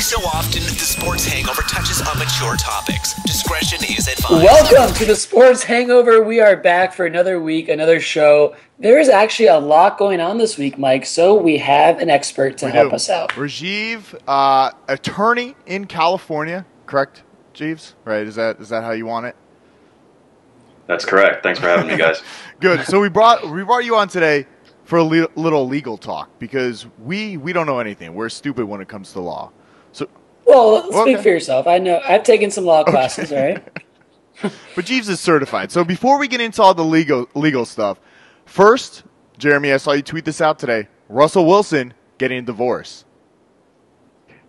so often, the Sports Hangover touches on mature topics. Discretion is advised. Welcome to the Sports Hangover. We are back for another week, another show. There is actually a lot going on this week, Mike, so we have an expert to help us out. Rajiv, attorney in California, correct, Jeeves? Right, is that how you want it? That's correct. Thanks for having me, guys. Good. So we brought you on today for a little legal talk because we don't know anything. We're stupid when it comes to law. So, well, speak for yourself. I know. I've taken some law classes, all right? But Jeeves is certified. So before we get into all the legal stuff, first, Jeremy, I saw you tweet this out today. Russell Wilson getting a divorce.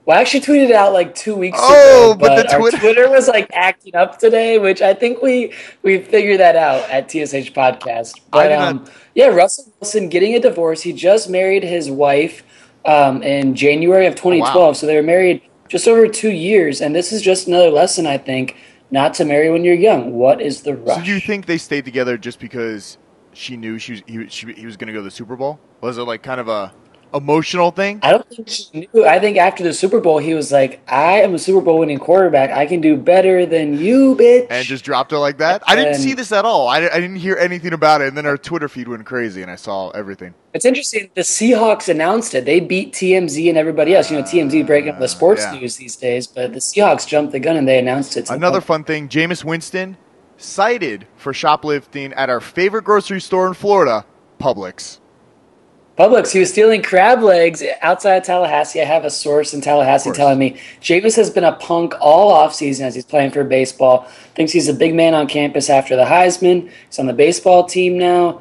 Well, I actually tweeted it out like 2 weeks ago, but our Twitter was like acting up today, which I think we figured that out at TSH Podcast. But yeah, Russell Wilson getting a divorce. He just married his wife in January of 2012, wow. So they were married just over 2 years, and this is just another lesson, I think, not to marry when you're young. What is the rush? So do you think they stayed together just because she knew he was going to go to the Super Bowl? Was it like kind of a emotional thing? I don't think she knew. I think after the Super Bowl, he was like, I am a Super Bowl winning quarterback. I can do better than you, bitch. And just dropped her like that? I didn't see this at all. I didn't hear anything about it. And then our Twitter feed went crazy, and I saw everything. It's interesting. The Seahawks announced it. They beat TMZ and everybody else. TMZ breaking up the sports news these days. But the Seahawks jumped the gun, and they announced it. Another fun thing, Jameis Winston cited for shoplifting at our favorite grocery store in Florida, Publix. He was stealing crab legs outside of Tallahassee. I have a source in Tallahassee telling me Jameis has been a punk all offseason as he's playing for baseball. Thinks he's a big man on campus after the Heisman. He's on the baseball team now.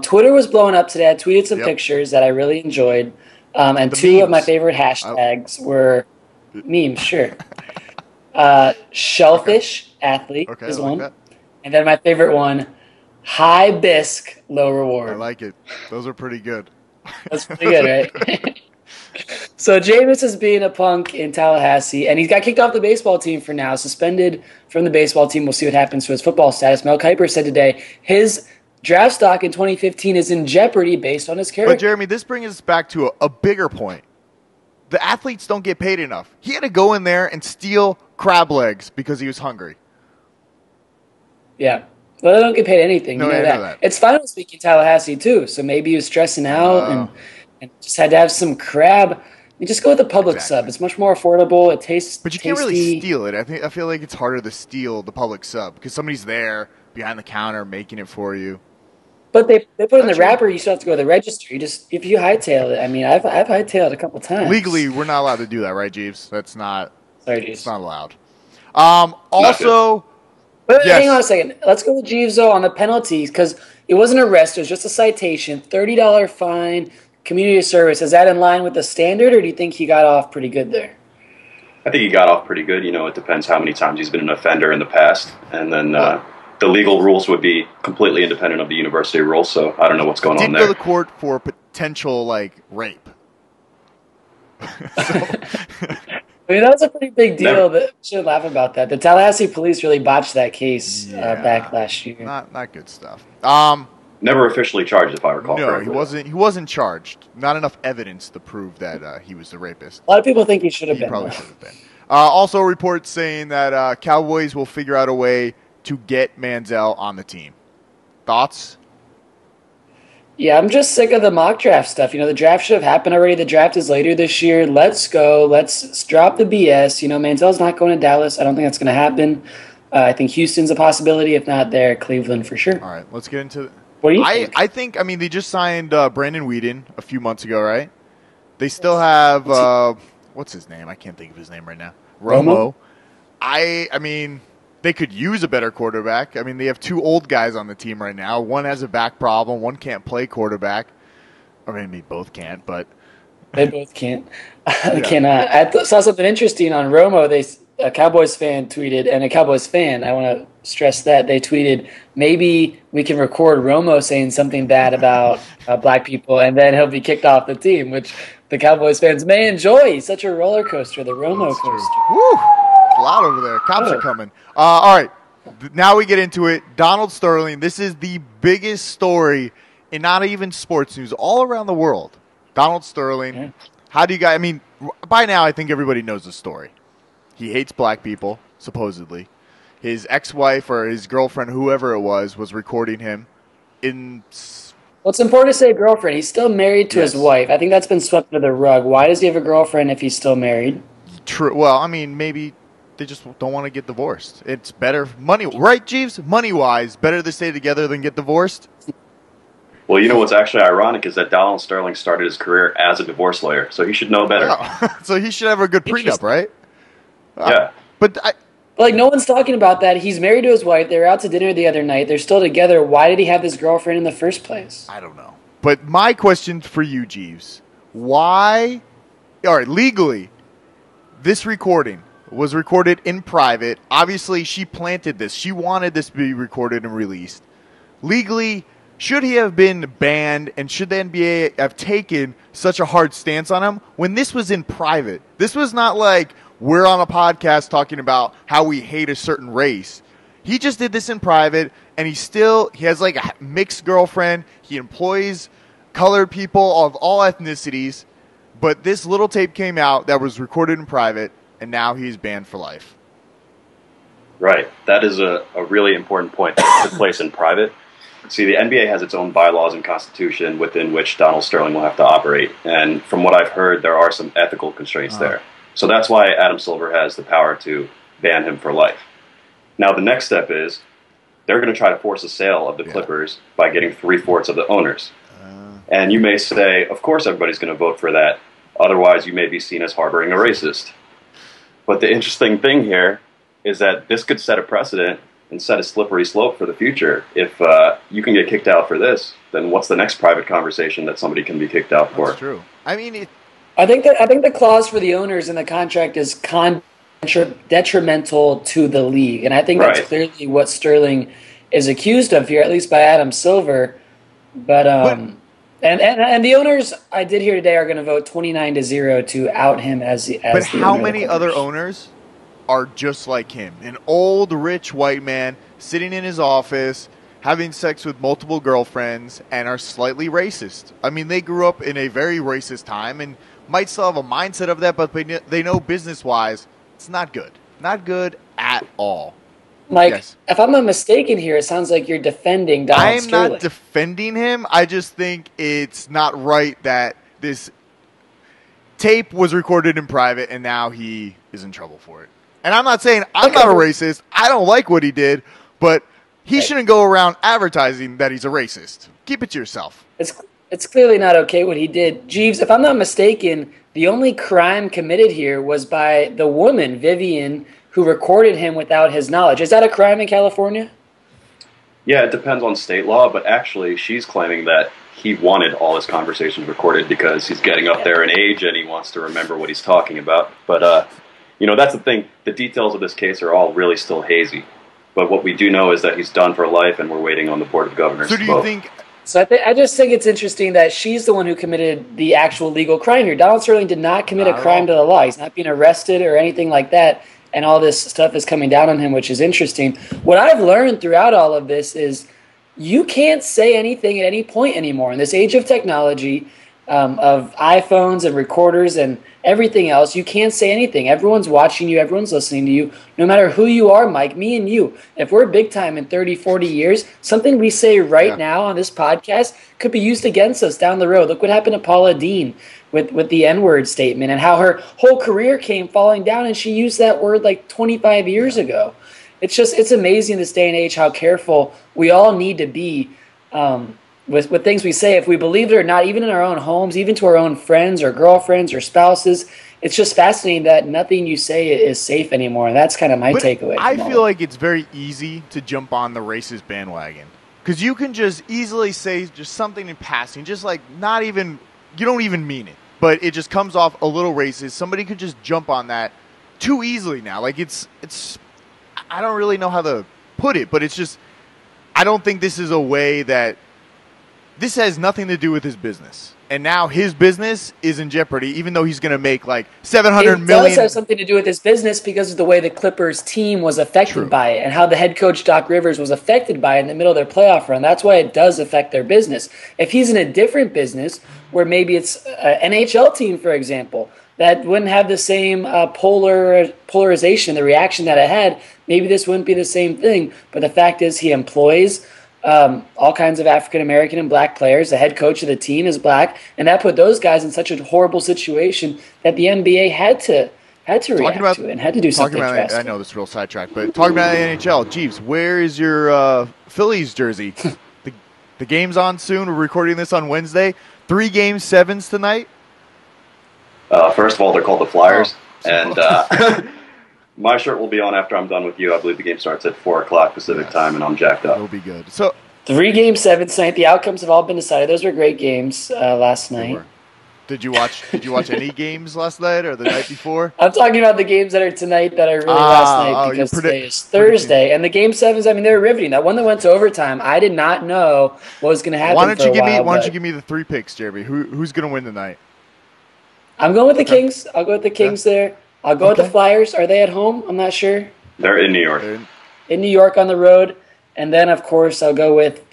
Twitter was blowing up today. I tweeted some pictures that I really enjoyed. And two of my favorite hashtags were memes, sure. Shellfish athlete is one. That. And then my favorite one, high bisque, low reward. I like it. Those are pretty good. That's pretty good, right? So Jameis is being a punk in Tallahassee, and he's got kicked off the baseball team for now, suspended from the baseball team. We'll see what happens to his football status. Mel Kiper said today his draft stock in 2015 is in jeopardy based on his character. But Jeremy, this brings us back to a bigger point. The athletes don't get paid enough. He had to go in there and steal crab legs because he was hungry. Yeah. Well, they don't get paid anything. No, you know I that. know that. It's finals week in Tallahassee, too, so maybe he was stressing out and just had to have some crab. You just go with the Publix sub. It's much more affordable. It tastes But you tasty. can't really steal it. I feel like it's harder to steal the Publix sub because somebody's there behind the counter making it for you. But they put in the wrapper. You still have to go to the register. If you hightail it. I mean, I've hightailed a couple times. Legally, we're not allowed to do that, right, Jeeves? That's not. Sorry, Jeeves. It's not allowed. Also. But hang on a second. Let's go with Jeeves, though, on the penalties, because it wasn't an arrest. It was just a citation, $30 fine, community service. Is that in line with the standard, or do you think he got off pretty good there? I think he got off pretty good. It depends how many times he's been an offender in the past. And then the legal rules would be completely independent of the university rules, so I don't know what's going on there. Didn't go to court for potential, rape. I mean, that was a pretty big deal. We should laugh about that. The Tallahassee police really botched that case back last year. Not good stuff. Never officially charged, if I recall correctly. No, he wasn't charged. Not enough evidence to prove that he was the rapist. A lot of people think he should have been. He probably should have been. Also, reports saying that Cowboys will figure out a way to get Manziel on the team. Thoughts? Yeah, I'm just sick of the mock draft stuff. The draft should have happened already. The draft is later this year. Let's go. Let's drop the BS. Manziel's not going to Dallas. I don't think that's going to happen. I think Houston's a possibility. If not there, Cleveland for sure. All right, let's get into it. What do you think? I think, they just signed Brandon Weeden a few months ago, right? They still have, what's his name? I can't think of his name right now. Romo. I mean, they could use a better quarterback. I mean, they have two old guys on the team right now. One has a back problem. One can't play quarterback. I mean, both can't, but. They both can't. They cannot. I saw something interesting on Romo. A Cowboys fan tweeted, and a Cowboys fan, I want to stress that, they tweeted, maybe we can record Romo saying something bad about black people, and then he'll be kicked off the team, which the Cowboys fans may enjoy. He's such a roller coaster, the Romo coaster. Woo! It's a lot over there. Cops are coming. All right. Now we get into it. Donald Sterling, this is the biggest story in not even sports news, all around the world. Donald Sterling. How do you guys, by now I think everybody knows the story. He hates black people, supposedly. His ex-wife or his girlfriend, whoever it was recording him in... Well, it's important to say girlfriend. He's still married to his wife. I think that's been swept under the rug. Why does he have a girlfriend if he's still married? True. Well, I mean, maybe they just don't want to get divorced. It's better money, right, Jeeves? Money-wise, better to stay together than get divorced. Well, you know what's actually ironic is that Donald Sterling started his career as a divorce lawyer, so he should know better. Oh. So he should have a good prenup, right? Yeah. But like, no one's talking about that. He's married to his wife. They were out to dinner the other night. They're still together. Why did he have this girlfriend in the first place? I don't know. But my question for you, Jeeves, why, all right, legally, this recording was recorded in private. Obviously, she planted this. She wanted this to be recorded and released. Legally, should he have been banned, and should the NBA have taken such a hard stance on him when this was in private? This was not like we're on a podcast talking about how we hate a certain race. He just did this in private, and he has like a mixed girlfriend. He employs colored people of all ethnicities, but this little tape came out that was recorded in private, and now he's banned for life. Right. That is a really important point that took place in private. See, the NBA has its own bylaws and constitution within which Donald Sterling will have to operate. And from what I've heard, there are some ethical constraints there. So that's why Adam Silver has the power to ban him for life. Now, the next step is they're going to try to force a sale of the Clippers by getting 3/4 of the owners. And you may say, of course everybody's going to vote for that. Otherwise, you may be seen as harboring a racist. But the interesting thing here is that this could set a precedent and set a slippery slope for the future. If you can get kicked out for this, then what's the next private conversation that somebody can be kicked out for? That's true. I mean, I think the clause for the owners in the contract is detrimental to the league, and I think that's clearly what Sterling is accused of here, at least by Adam Silver. But and the owners I did hear today are going to vote 29-0 to out him as But how many other owners are just like him? An old, rich white man sitting in his office, having sex with multiple girlfriends, and are slightly racist. I mean, they grew up in a very racist time and might still have a mindset of that, but they know business-wise it's not good. Not good at all. Mike, if I'm not mistaken here, it sounds like you're defending Donald Sterling. I'm not defending him. I just think it's not right that this tape was recorded in private and now he is in trouble for it. And I'm not saying I'm not a racist. I don't like what he did, but he shouldn't go around advertising that he's a racist. Keep it to yourself. It's clearly not okay what he did. Jeeves, if I'm not mistaken, the only crime committed here was by the woman, Vivian, who recorded him without his knowledge. Is that a crime in California? Yeah, it depends on state law, but actually she's claiming that he wanted all his conversations recorded because he's getting up there in age and he wants to remember what he's talking about. But, you know, that's the thing. The details of this case are all really still hazy. But what we do know is that he's done for life and we're waiting on the Board of Governors to vote. So do you think... So I just think it's interesting that she's the one who committed the actual legal crime here. Donald Sterling did not commit a crime to the law. He's not being arrested or anything like that. And all this stuff is coming down on him, which is interesting. What I've learned throughout all of this is you can't say anything at any point anymore. In this age of technology, of iPhones and recorders and everything else, you can't say anything. Everyone's watching you. Everyone's listening to you. No matter who you are, Mike, me and you, if we're big time in 30, 40 years, something we say right now on this podcast could be used against us down the road. Look what happened to Paula Deen with the N-word statement and how her whole career came falling down, and she used that word like 25 years ago. It's amazing this day and age how careful we all need to be with things we say. If we believe it or not, even in our own homes, even to our own friends or girlfriends or spouses, it's just fascinating that nothing you say is safe anymore. And that's kind of my takeaway. I feel like it's very easy to jump on the racist bandwagon because you can just easily say just something in passing, just like you don't even mean it, but it just comes off a little racist. Somebody could just jump on that too easily now. Like it's I don't really know how to put it, but it's just, I don't think this is a way that this has nothing to do with his business. And now his business is in jeopardy, even though he's going to make like $700 million. It does have something to do with his business because of the way the Clippers team was affected by it and how the head coach, Doc Rivers, was affected by it in the middle of their playoff run. That's why it does affect their business. If he's in a different business where maybe it's an NHL team, for example, that wouldn't have the same polarization, the reaction that it had. Maybe this wouldn't be the same thing. But the fact is, he employs all kinds of African-American and black players. The head coach of the team is black, and that put those guys in such a horrible situation that the NBA had to react to it and had to do something drastic. I know this is a real sidetrack, but talking about the NHL, Jeeves, where is your Phillies jersey? The game's on soon. We're recording this on Wednesday. 3 Game 7s tonight. First of all, they're called the Flyers, and my shirt will be on after I'm done with you. I believe the game starts at 4 o'clock Pacific time, and I'm jacked up. It'll be good. So 3 Game 7s tonight. The outcomes have all been decided. Those were great games last night. Did you watch any games last night or the night before? I'm talking about the games that are tonight that are really last night because today is Thursday. And the Game 7s, I mean, they were riveting. That one that went to overtime, I did not know what was going to happen. Why don't you give me the 3 picks, Jeremy? Who's going to win tonight? I'm going with the Kings. I'll go with the Kings there. I'll go with the Flyers. Are they at home? I'm not sure. They're in New York. In New York on the road. And then, of course, I'll go with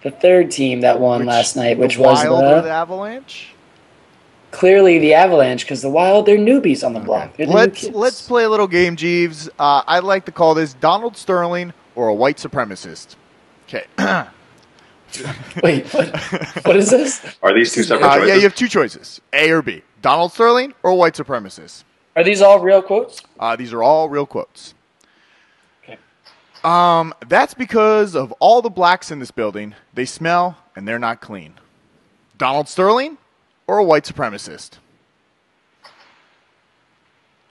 the third team that won last night, which was the Wild or the Avalanche? Clearly the Avalanche, because the Wild, they're newbies on the block. Let's play a little game, Jeeves. I'd like to call this Donald Sterling or a white supremacist. Okay. Wait, what is this? Are these two separate choices? Yeah, you have 2 choices, A or B. Donald Sterling or a white supremacist. Are these all real quotes? These are all real quotes. Okay. That's because of all the blacks in this building. They smell and they're not clean. Donald Sterling or a white supremacist?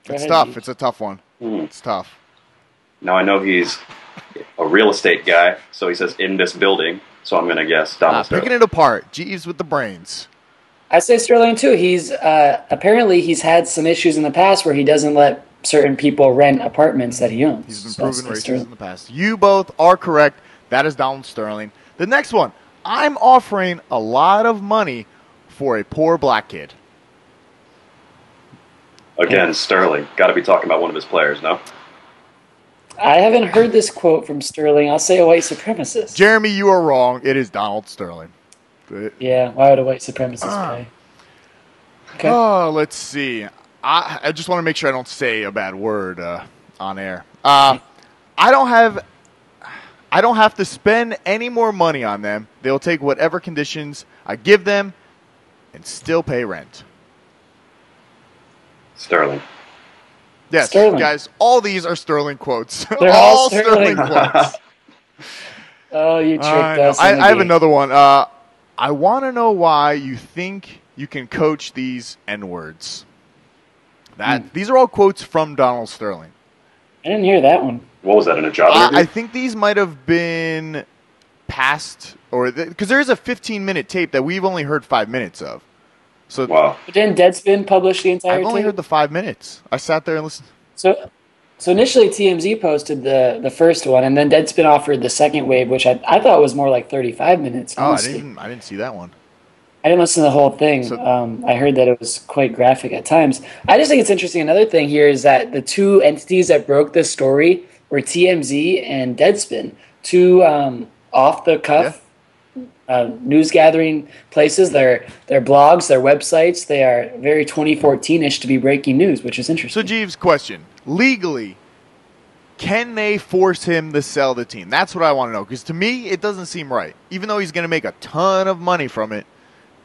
It's tough. It's a tough one. It's tough. Now I know he's a real estate guy, so he says in this building, so I'm going to guess Donald Sterling. Picking it apart. Jeeves with the brains. I say Sterling too. He's apparently he's had some issues in the past where he doesn't let certain people rent apartments that he owns. He's been proven racist in the past. You both are correct. That is Donald Sterling. The next one. I'm offering a lot of money for a poor black kid. Again, Sterling. Got to be talking about one of his players, no? I haven't heard this quote from Sterling. I'll say a white supremacist. Jeremy, you are wrong. It is Donald Sterling. Yeah, why would a white supremacist play? Okay. Oh, let's see. I just want to make sure I don't say a bad word on air. I don't have to spend any more money on them. They'll take whatever conditions I give them and still pay rent. Sterling. Yes, Sterling. Guys, all these are Sterling quotes. They're all Sterling quotes. Oh, you tricked us. I have another one. I want to know why you think you can coach these N-words. These are all quotes from Donald Sterling. I didn't hear that one. What was that, in a job interview? I think these might have been past, because there is a 15-minute tape that we've only heard 5 minutes of. So, wow. But didn't Deadspin publish the entire tape? I've only heard the 5 minutes. I sat there and listened. So initially TMZ posted the first one, and then Deadspin offered the second wave, which I thought was more like 35 minutes. Honestly. I didn't see that one. I didn't listen to the whole thing. I heard that it was quite graphic at times. I just think it's interesting. Another thing here is that the 2 entities that broke this story were TMZ and Deadspin, 2 off-the-cuff news gathering places. Their blogs, their websites, they are very 2014-ish to be breaking news, which is interesting. So, Jeeves, question. Legally, can they force him to sell the team? That's what I want to know, because to me, it doesn't seem right. Even though he's going to make a ton of money from it,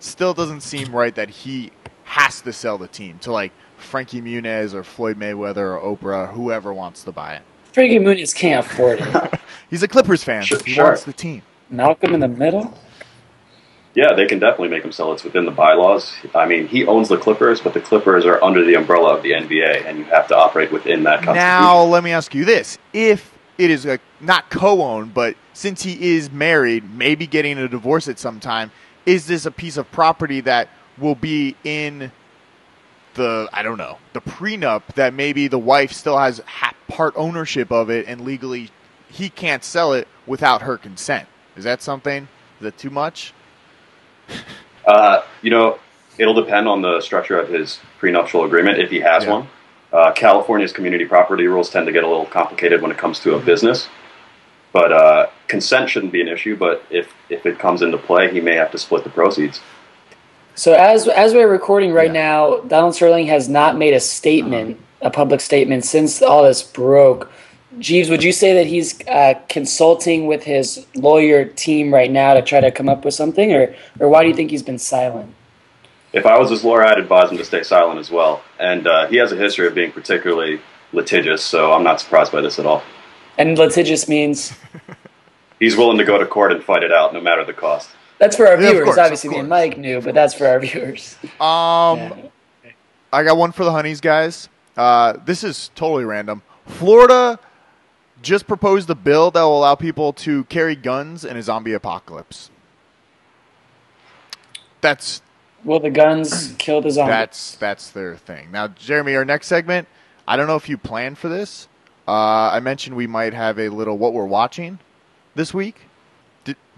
still doesn't seem right that he has to sell the team to, like, Frankie Muniz or Floyd Mayweather or Oprah or whoever wants to buy it. Frankie Muniz can't afford it. He's a Clippers fan. He wants the team. Malcolm in the middle? Yeah, they can definitely make him sell. It's within the bylaws. I mean, he owns the Clippers, but the Clippers are under the umbrella of the NBA, and you have to operate within that constitution. Now, let me ask you this. If it is not co-owned, but since he is married, maybe getting a divorce at some time, is this a piece of property that will be in the prenup that maybe the wife still has part ownership of it and legally he can't sell it without her consent? Is that something? Is that too much? It'll depend on the structure of his prenuptial agreement, if he has one. California's community property rules tend to get a little complicated when it comes to a business. But consent shouldn't be an issue, but if it comes into play, he may have to split the proceeds. So as we're recording right now, Donald Sterling has not made a statement, a public statement, since all this broke. Jeeves, would you say that he's consulting with his lawyer team right now to try to come up with something, or why do you think he's been silent? If I was his lawyer, I'd advise him to stay silent as well. And he has a history of being particularly litigious, so I'm not surprised by this at all. And litigious means? He's willing to go to court and fight it out, no matter the cost. That's for our viewers. Obviously, me and Mike knew, but that's for our viewers. I got one for the Honeys, guys. This is totally random. Florida just proposed a bill that will allow people to carry guns in a zombie apocalypse. Will the guns kill the zombies? That's their thing. Now, Jeremy, our next segment, I don't know if you planned for this. I mentioned we might have a little what we're watching this week.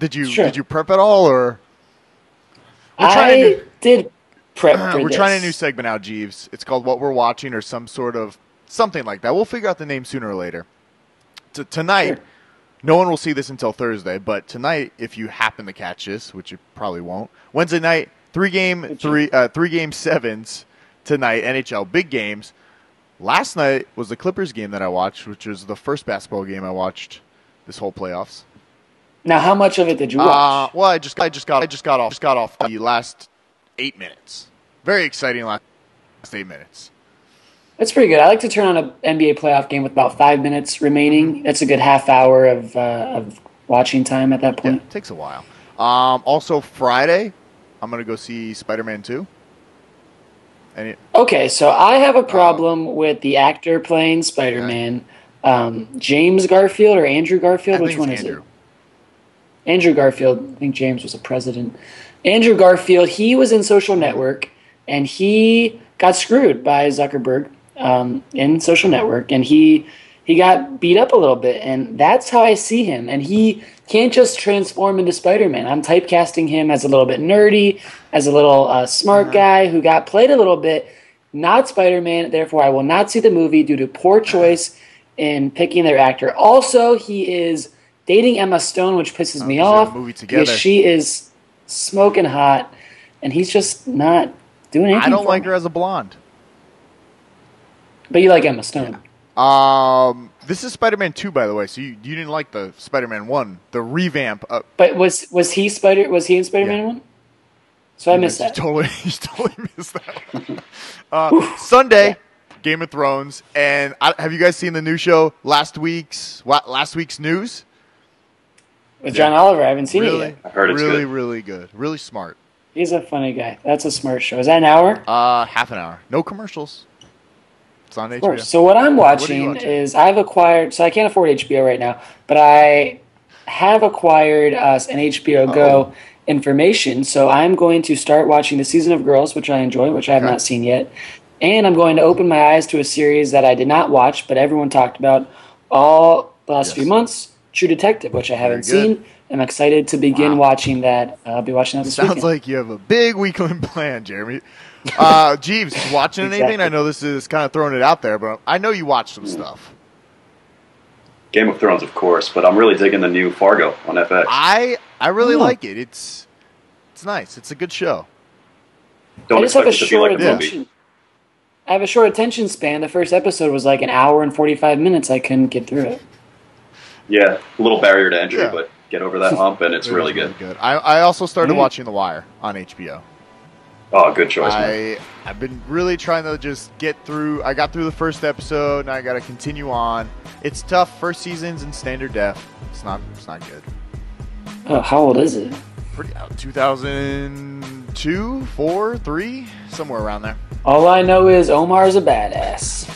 Did you prep at all, or? I did prep for this. We're trying a new segment out, Jeeves. It's called What We're Watching, or something like that. We'll figure out the name sooner or later. Tonight, no one will see this until Thursday, but tonight, if you happen to catch this, which you probably won't, Wednesday night, three game sevens tonight, NHL big games. Last night was the Clippers game that I watched, which was the first basketball game I watched this whole playoffs. Now, how much of it did you watch? Well, I just got off the last 8 minutes. Very exciting last 8 minutes. That's pretty good. I like to turn on an NBA playoff game with about 5 minutes remaining. That's a good half hour of watching time at that point. Yeah, it takes a while. Also, Friday, I'm going to go see Spider-Man 2. Okay, so I have a problem with the actor playing Spider-Man. James Garfield or Andrew Garfield? Which one is it? Andrew Garfield. I think James was a president. Andrew Garfield, he was in Social Network, and he got screwed by Zuckerberg in Social Network, and he got beat up a little bit, and that's how I see him. And he can't just transform into Spider-Man. I'm typecasting him as a little bit nerdy, as a little smart guy who got played a little bit, not Spider-Man. Therefore, I will not see the movie due to poor choice in picking their actor. Also, he is dating Emma Stone, which pisses me off because she is smoking hot, and he's just not doing anything. I don't like her as a blonde. But you like Emma Stone. Yeah. This is Spider-Man 2, by the way, so you didn't like the Spider-Man 1, the revamp. But was he in Spider-Man 1? So I missed that. You totally missed that one. Sunday, Game of Thrones, and have you guys seen the new show, last week's news? With John Oliver, I haven't seen it yet. I heard it's really, good. really good. Really smart. He's a funny guy. That's a smart show. Is that an hour? Half an hour. No commercials. It's on HBO. Of course. So what I'm watching is I've acquired, so I can't afford HBO right now, but I have acquired an HBO Go information, so I'm going to start watching the season of Girls, which I enjoy, which I have not seen yet, and I'm going to open my eyes to a series that I did not watch, but everyone talked about all the last few months, True Detective, which I haven't seen. I'm excited to begin watching that. I'll be watching that this weekend. Sounds like you have a big weekend plan, Jeremy. Jeeves, watching anything? I know this is kind of throwing it out there, but I know you watch some stuff. Game of Thrones, of course, but I'm really digging the new Fargo on FX. I really like it. It's nice. It's a good show. Don't expect it to be like a movie. I have a short attention span. The first episode was like an hour and 45 minutes. I couldn't get through it. Yeah, a little barrier to entry, but get over that hump, and it's really good. I also started watching The Wire on HBO. Oh, good choice, man. I've been really trying to just get through. I got through the first episode, and I got to continue on. It's tough. First season's in standard def. It's not good. Oh, how old is it? Pretty out. 2002, 4, 3, somewhere around there. All I know is Omar's a badass.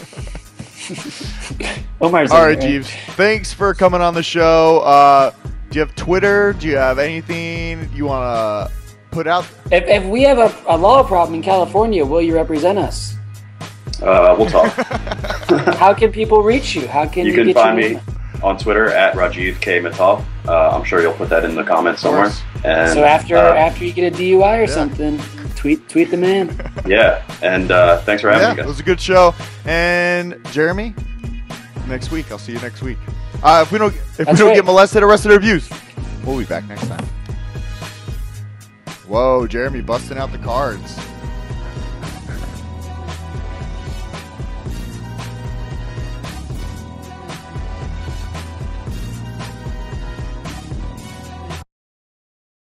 Omar's all right, Jeeves. Thanks for coming on the show. Do you have Twitter? Do you have anything you want to put out? If we have a law problem in California, will you represent us? We'll talk. How can people reach you? How can you can find me on Twitter at Rajiv K. Mittal. I'm sure you'll put that in the comments somewhere. And, so after you get a DUI or something, tweet the man. Yeah, and thanks for having me, guys. It was a good show. And Jeremy, next week. I'll see you next week. If we don't get molested, arrested, or abused, we'll be back next time. Whoa, Jeremy busting out the cards.